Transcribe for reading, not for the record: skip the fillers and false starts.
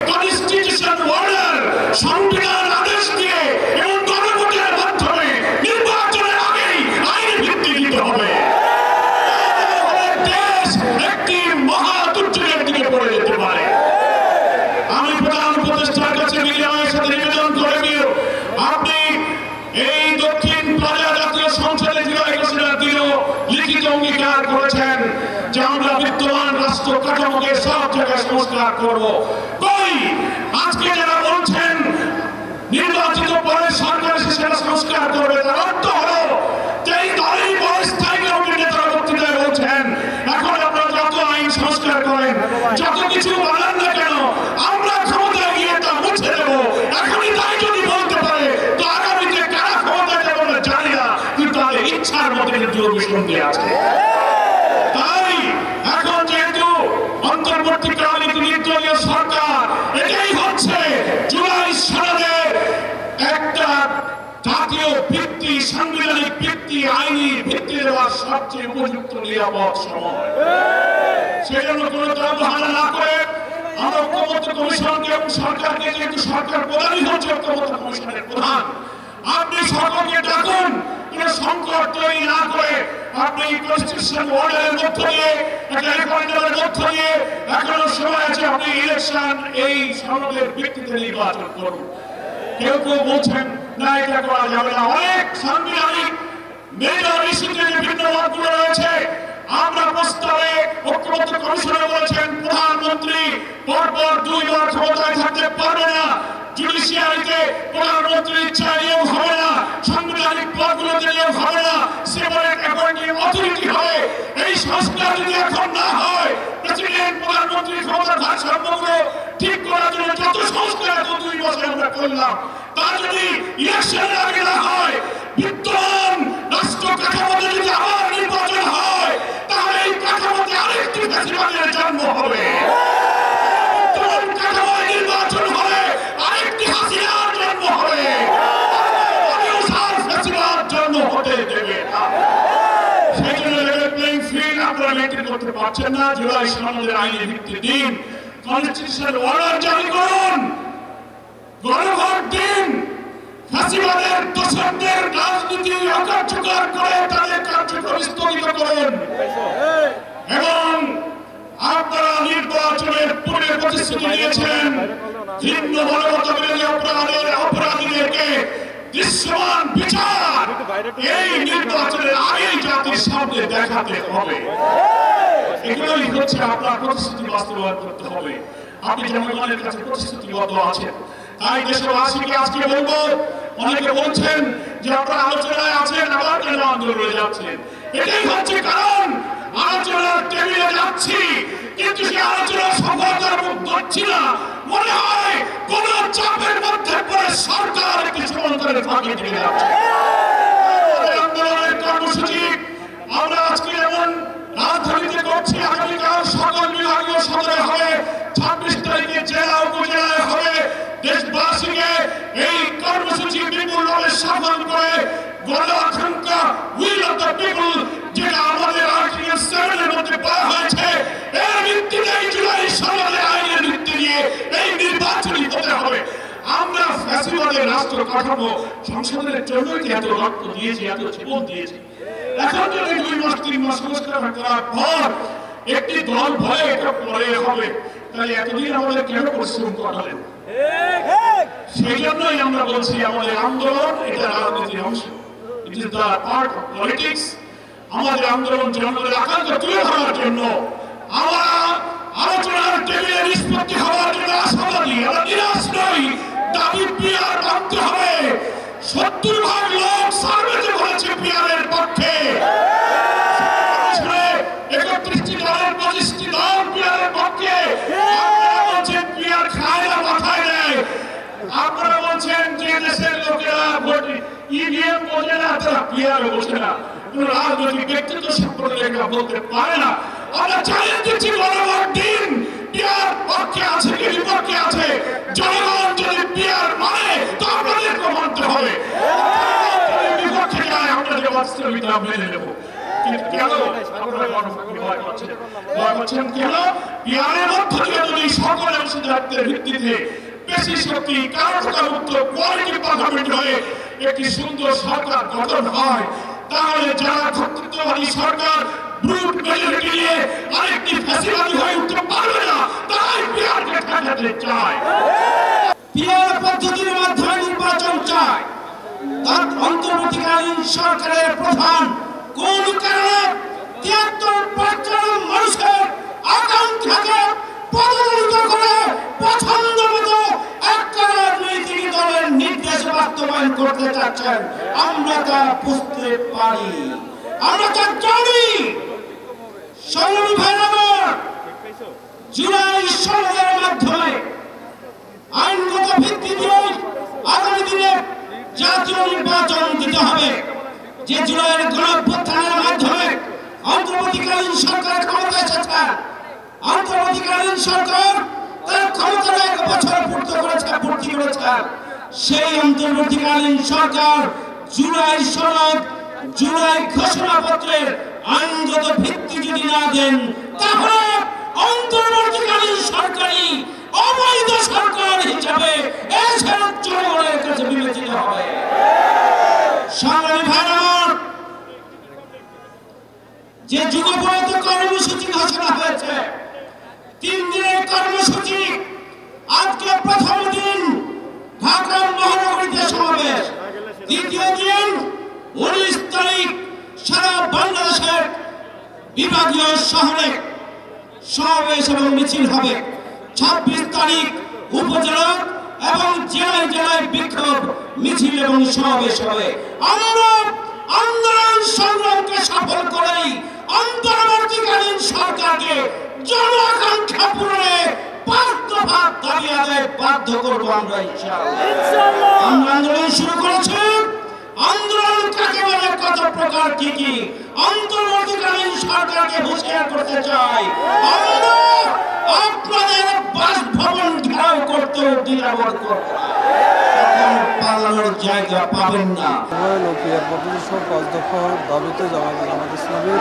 Constitution order সংবিধান আদেশ দিয়ে এবং গণভোটের মাধ্যমে নির্বাচনের আগেই আইনি ভিত্তি দিতে হবে। দেশ একটি মহা দুর্যোগের দিকে পড়ে যেতে পারে। আমি প্রধান উপদেষ্টার কাছে বিজয়ের সাথে নিবেদন করে দিও, আপনি এই দক্ষিণ প্লাজা জাতীয় সংসদে জুলাই ঘোষণা দিয়েও লিখিত অঙ্গীকার করেছেন যে আমরা বিদ্যমান রাষ্ট্র কাঠামোকে সব জায়গায় সংস্কার করব। কই আজকে যারা বলছেন নির্বাচিত পরে সরকার সেটা সংস্কার করবে, তার অর্থ হলো এই দলই বড় স্থায়ী কমিটির নেতারা বক্তৃতায় বলছেন এখন আপনারা যত আইন সংস্কার করেন, যত কিছু বলেন না কেন, আমরা ক্ষমতায় গিয়ে তা মুছে দেব। এখনই তাই যদি বলতে পারে তো আগামীতে কারা ক্ষমতায় যাবে আমরা জানি না, কিন্তু তাদের ইচ্ছার মধ্যে কিন্তু অভিসন্ধি আছে। তাই এখন যেহেতু অন্তর্বর্তীকালীন নির্দলীয় সরকার, এটাই হচ্ছে জুলাই সনদের একটা জাতীয় ভিত্তি, সাংবিধানিক ভিত্তি, আইনি ভিত্তি দেওয়ার সবচেয়ে উপযুক্ত নিরাপদ সময়। সেই জন্য কোনো অবহেলা না করে আমরা ঐক্যবদ্ধ কমিশনকে এবং সরকারকে, যেহেতু সরকার প্রধানই হচ্ছে ঐক্যবদ্ধ কমিশনের প্রধান, আপনি সকলকে ডাকুন, কোনো সংকট তৈরি না করে আপনি কনস্টিটিউশন অর্ডারের মধ্য দিয়ে, একটা রেফারেন্ডামের মধ্য দিয়ে এখনো সময় আছে, আপনি ইলেকশন এই সনদের ভিত্তিতে নির্বাচন করুন। কেউ কেউ বলছেন না এটা করা যাবে না, অনেক সাংবিধানিক মেজর ইস্যুতে যে ভিন্ন মতগুলো রয়েছে, আমরা প্রস্তাবে ঐক্যবদ্ধ কমিশনে বলেছেন প্রধানমন্ত্রী পরপর 2 বার ক্ষমতায় থাকতে পারবে না, জুডিশিয়ারিতে প্রধানমন্ত্রীর ইচ্ছা নিয়োগ হবে না, সাংবিধানিক পদগুলোতে নিয়োগ হবে না, সেপারেট অ্যাপয়েন্টিং অথরিটি হবে। এই সংস্কার যদি এখন না হয়, প্রেসিডেন্ট প্রধানমন্ত্রীর ক্ষমতার ভারসাম্যগুলো ঠিক করার জন্য যত সংস্কার 2 বছর আমরা করলাম, তা যদি ইলেকশনের আগে না হয়, বিদ্যমান রাষ্ট্র কাঠামোতে যদি আবার নির্বাচন হয়, তাহলে এই কাঠামোতে আরেকটি ফ্যাসিবাদের জন্ম হবে। নির্বাচন হলে আরেকটি হাসিনার জন্ম হবে, জন্ম হতে দেবে না। সেই জন্য লেভেল প্লেইং ফিল্ড আপনারা মেনটেন করতে পারছেন না। জুলাই সনদের আইনি ভিত্তি দিন, কনস্টিটিউশন অর্ডার জারি করুন, গণভোট দিন, ফ্যাসিবাদের দোষরদের রাজনীতি অকার্যকর করে তাদের কার্যক্রম স্থগিত করুন এবং আপনারা নির্বাচনের পূর্বে প্রতিশ্রুতি দিয়েছেন ভিন্ন মানবতা বিরোধী অপরাধীদেরকে দৃশ্যমান বিচার এই নির্বাচনের আগেই জাতির সামনে দেখাতে হবে। এগুলোই হচ্ছে আপনার প্রতিশ্রুতি বাস্তবায়ন করতে হবে। আপনি জনগণের কাছে প্রতিশ্রুতিবদ্ধ আছেন। তাই দেশবাসীকে আজকে বলবো, অনেকে বলছেন যে আপনারা আলোচনায় আছেন আবার কেন আন্দোলনে যাচ্ছেন, এটাই হচ্ছে কারণ। আলোচনার টেবিলে যাচ্ছি কিন্তু সেই আলোচনা সফলতার মুখ ধরছি না, মনে হয় কোন চাপের মধ্যে পড়ে সরকার একটি সমান্তরের ফাঁকে দিয়ে যাচ্ছে। আন্দোলনের কর্মসূচি আমরা আজকে যেমন রাজধানীতে করছি, আগামীকাল সকল বিভাগীয় সদরে হবে, 26 তারিখে জেলা উপজেলায় হবে। দেশবাসীকে এই কর্মসূচি বিপুলভাবে সফল করে গণ আকাঙ্ক্ষা উইল অফ দ্য পিপল, যেটা আমাদের আর্টিকেল 7 এর মধ্যে বলা হয়েছে, এর ভিত্তিতেই জুলাই সনদের আইনের ভিত্তি নিয়ে এই নির্বাচনী হতে হবে। আমরা ফ্যাসিবাদের রাষ্ট্র কাঠামো সংশোধনের জন্যই এত রক্ত দিয়েছি, এত জীবন দিয়েছি। এখন যদি 2 মাস 3 মাস সংস্কার করার পর একটি দল ভয়ে এটা পরে হবে, তাহলে এতদিন আমাদের কেন পরিশ্রম করালেন? সেই জন্যই আমরা বলছি আমাদের আন্দোলন এটা রাজনীতির অংশ, it is the part of politics. আমাদের আন্দোলন জনগণের আকাঙ্ক্ষা তুলে ধরার জন্য, আমরা আলোচনার টেবিলে নিষ্পত্তি হওয়ার জন্য আশাবাদী, আমরা নিরাশ নই। দাবি পিয়ার মানতে হবে। 70% লোক সার্ভেতে বলেছে পিয়ারের পক্ষে, 31টি দলের 25টি দল পিয়ারের পক্ষে। আপনারা বলছেন পিয়ার খায় না, মাথায় নেয়। আপনারা বলছেন যে দেশের লোকেরা ভোট ইভিএম বোঝে না, তারা পিয়ার বোঝে না, কোন রাজনৈতিক ব্যক্তিত্ব সম্পর্কে লেখা বলতে পারে না। আমরা জানিয়ে দিচ্ছি গণভোট দিন, পিয়ার পক্ষে আছে কি বিপক্ষে আছে। জনগণ যদি পিয়ার মানে তো আপনাদেরকে মানতে হবে, বিপক্ষে যায় আমরা যে বাস্তবিকতা মেনে নেব। কেন কেন পিয়ারের মধ্য দিয়ে যদি সকল অংশীদারদের ভিত্তিতে বেশি শক্তি কার্যকারুক্ত কোয়ালিটি পার্লামেন্ট হয়ে একটি সুন্দর সরকার গঠন হয়, তাহলে যারা কর্তৃত্ববাদী সরকার ব্রুট মেজরিটি নিয়ে আরেকটি ফ্যাসিবাদী হয়ে উঠতে পারবে না, তাই পিয়ারকে ঠেকাতে চায়। পিয়ার পদ্ধতির মাধ্যমে নির্বাচন চায়। তার অন্তর্বর্তীকালীন সরকারের প্রধান কোন কারণে 73% মানুষের আকাঙ্ক্ষাকে পদদলিত করে পছন্দ মতো একটা রাজনৈতিক দলের নির্দেশ বাস্তবায়ন করতে চাচ্ছেন, আমরা তা বুঝতে পারি, আমরা তা জানি। সংগ্রামী ভাইরা আমার, জুলাই সনদের মাধ্যমে আইনগত ভিত্তি দিয়ে আগামী দিনে জাতীয় নির্বাচন দিতে হবে। যে জুলাইয়ের গণঅভ্যুত্থানের মাধ্যমে অন্তর্বর্তীকালীন সরকার ক্ষমতা এসেছে, অন্তর্বর্তীকালীন সরকার তার ক্ষমতার 1 বছর পূর্তি করেছে। সেই অন্তর্বর্তীকালীন সরকার জুলাই সনদ, জুলাই ঘোষণাপত্রের আইনগত ভিত্তি যদি না দেন, তাহলে অন্তর্বর্তীকালীন সরকারই অবৈধ সরকার হিসাবে এদেশের জনগণের কাছে বিবেচিত হবে। সংগ্রামী ভাইরা, যে যুগপৎ কর্মসূচি ঘোষণা হয়েছে, 3 দিনের কর্মসূচি, আজকে প্রথম দিন ঢাকা মহানগরীতে সমাবেশ, দ্বিতীয় দিন 19 তারিখ সারা বাংলাদেশের বিভাগীয় শহরে সমাবেশ এবং মিছিল হবে, 26 তারিখ উপজেলা এবং জেলায় জেলায় বিক্ষোভ মিছিল এবং সমাবেশ হবে। আমরা আন্দোলন সংগ্রামকে সফল করেই অন্তর্বর্তীকালীন সরকারকে জন আকাঙ্ক্ষা পূরণে 5 দফা দাবি আদায় বাধ্য করবো আমরা ইনশাআল্লাহ। আমরা আন্দোলন শুরু করেছি। আন্দোলন কাকে বলে, কত প্রকার কি কি, অন্তর্বর্তীকালীন সরকারকে হুঁশিয়ার করতে চাই, আমরা আপনাদের বাসভবন ঘেরাও করতে দ্বিধাবোধ করব না, পালানোর জায়গা পাবেন না। পিয়ার পদ্ধতি সহ 5 দফা দাবিতে জামায়াত ইসলামীর